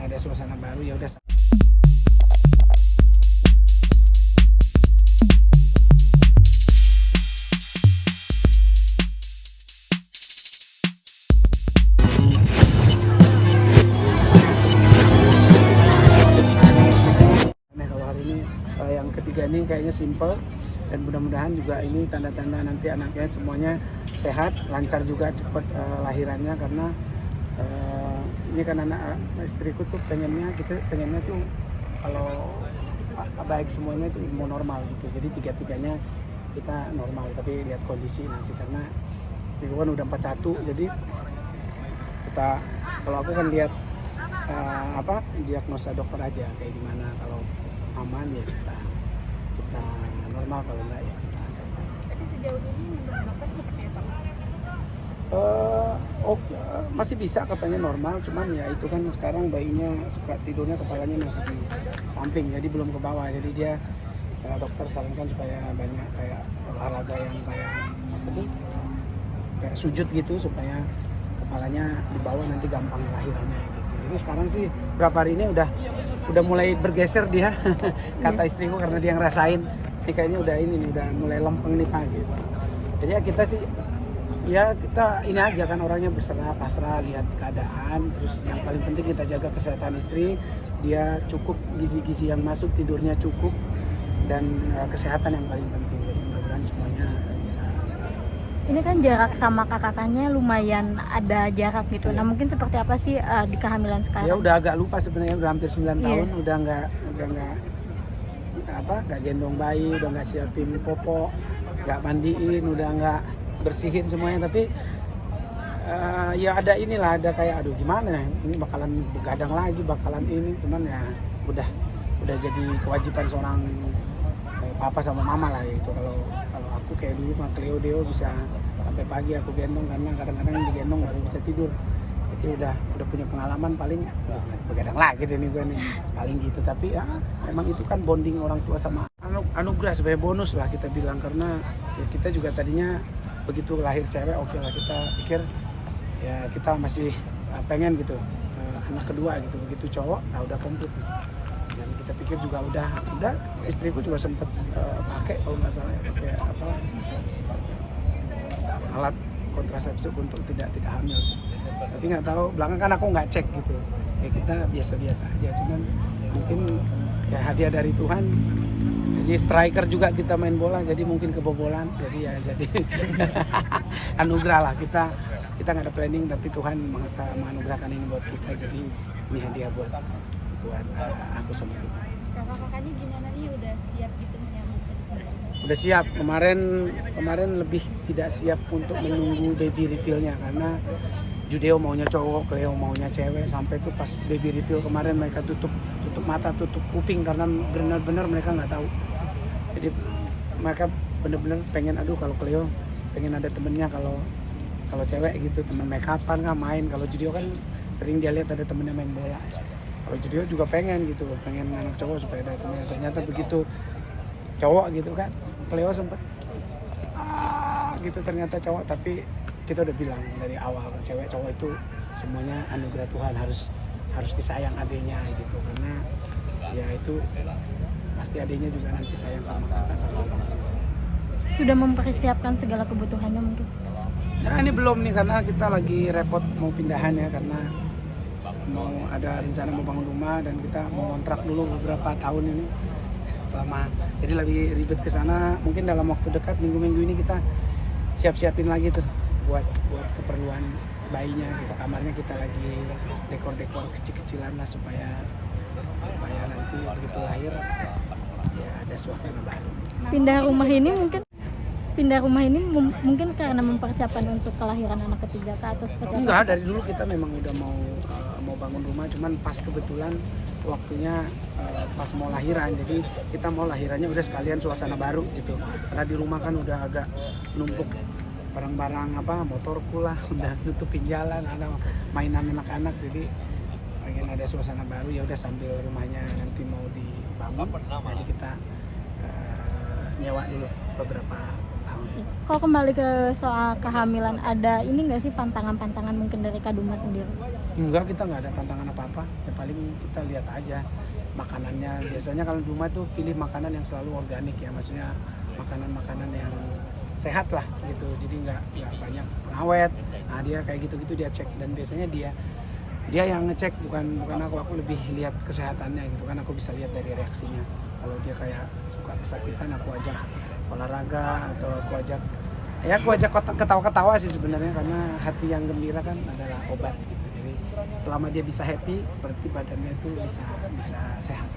ada suasana baru, ya udah. Nah, kalau hari ini yang ketiga ini kayaknya simple, dan mudah-mudahan juga ini tanda-tanda nanti anaknya semuanya sehat, lancar juga, cepat lahirannya, karena ini kan anak istriku tuh pengennya tuh kalau baik semuanya itu mau normal gitu, jadi tiga-tiganya kita normal, tapi lihat kondisi nanti, karena istriku kan udah 41, jadi kita, kalau aku kan lihat diagnosa dokter aja kayak gimana, kalau aman ya kita normal, kalau enggak ya kita sesat. Tapi sejauh ini menurut dokter seperti apa? Masih bisa katanya normal, cuman ya itu kan sekarang bayinya suka tidurnya kepalanya masih di samping, jadi belum ke bawah, jadi dia dokter sarankan supaya banyak kayak olahraga yang kayak kayak sujud gitu, supaya kepalanya di bawah, nanti gampang lahirannya gitu. Jadi sekarang sih berapa hari ini udah mulai bergeser dia kata istriku, karena dia ngerasain ini kayaknya udah mulai lempeng nih Pak gitu. Jadi ya kita sih kita ini aja kan orangnya berserah pasrah, lihat keadaan, terus yang paling penting kita jaga kesehatan istri, dia cukup gizi-gizi yang masuk, tidurnya cukup, dan kesehatan yang paling penting. Jadi mudah-mudahan semuanya bisa. Ini kan jarak sama kakaknya lumayan ada jarak gitu. Nah, mungkin seperti apa sih di kehamilan sekarang? Ya udah agak lupa sebenarnya, udah hampir 9 tahun, udah nggak gendong bayi, udah nggak siapin popok, nggak mandiin, udah nggak bersihin semuanya. Tapi ya ada kayak aduh gimana ya, ini bakalan begadang lagi, bakalan ini, cuman ya udah jadi kewajiban seorang papa sama mama lah gitu. Kalau aku kayak dulu mah Cleo Deo bisa sampai pagi aku gendong, karena kadang-kadang digendong baru bisa tidur. Jadi udah punya pengalaman, paling begadang lagi deh nih gue nih, paling gitu. Tapi ya memang itu kan bonding orang tua sama anugerah, sebagai bonus lah kita bilang, karena ya kita juga tadinya begitu lahir cewek oke lah, kita pikir ya kita masih pengen gitu anak kedua gitu. Begitu cowok udah komplit nih. Dan kita pikir juga udah istriku juga sempet pakai kalau nggak salah ya, pakai alat kontrasepsi untuk tidak hamil. Tapi nggak tahu, belakang kan aku nggak cek gitu, ya kita biasa-biasa aja. Cuman mungkin ya hadiah dari Tuhan, jadi striker juga kita main bola, jadi mungkin kebobolan, jadi anugerah lah. Kita nggak ada planning, tapi Tuhan menganugerahkan ini buat kita, jadi ini hadiah buat aku sama ibu. Kakak-kakaknya gimana nih, udah siap gitu menyambut? Udah siap. Kemarin lebih tidak siap untuk menunggu baby reveal-nya, karena Judeo maunya cowok, Cleo maunya cewek. Sampai tuh pas baby reveal kemarin mereka tutup mata, tutup kuping, karena benar-benar mereka nggak tahu. Jadi mereka benar-benar pengen, kalau Cleo pengen ada temennya, kalau cewek gitu temen make upan kan main. Kalau Judeo kan sering dia lihat ada temennya main bola. Kalau Judeo juga pengen anak cowok supaya ada temennya. Ternyata begitu cowok gitu kan, Cleo sempet gitu, ternyata cowok. Tapi kita udah bilang dari awal, cewek cowok itu semuanya anugerah Tuhan, harus disayang adiknya gitu, karena ya itu pasti adiknya juga nanti sayang sama kakak sama mama. Sudah mempersiapkan segala kebutuhannya mungkin? Nah ini belum nih, karena kita lagi repot mau pindahan ya, karena mau ada rencana mau bangun rumah, dan kita mau kontrak dulu beberapa tahun ini jadi lebih ribet ke sana. Mungkin dalam waktu dekat, minggu-minggu ini kita siap-siapin lagi tuh buat keperluan bayinya gitu. Kamarnya kita lagi dekor kecil-kecilan lah, supaya nanti begitu lahir ya ada suasana baru. Pindah rumah ini mungkin karena mempersiapkan untuk kelahiran anak ketiga atau seperti apa? Enggak, dari dulu kita memang udah mau bangun rumah, cuman pas kebetulan waktunya pas mau lahiran. Jadi kita mau lahirannya udah sekalian suasana baru gitu, karena di rumah kan udah agak numpuk barang-barang motorku lah, udah nutupin jalan, ada mainan anak-anak, jadi pengen ada suasana baru. Ya udah sambil rumahnya nanti mau dibangun, jadi kita nyewa dulu beberapa tahun. Kalau kembali ke soal kehamilan, ada ini nggak sih pantangan-pantangan mungkin dari Kak Duma sendiri? Enggak, kita nggak ada pantangan apa-apa. Ya paling kita lihat aja makanannya. Biasanya kalau di rumah tuh pilih makanan yang selalu organik ya, maksudnya makanan-makanan yang sehat lah gitu. Jadi nggak banyak pengawet. Nah dia kayak gitu-gitu dia cek, dan biasanya dia yang ngecek, bukan aku lebih lihat kesehatannya gitu kan. Aku bisa lihat dari reaksinya. Kalau dia kayak suka kesakitan, aku ajak olahraga, atau aku ajak ketawa-ketawa sih sebenarnya, karena hati yang gembira kan adalah obat gitu. Jadi selama dia bisa happy, berarti badannya itu bisa sehat.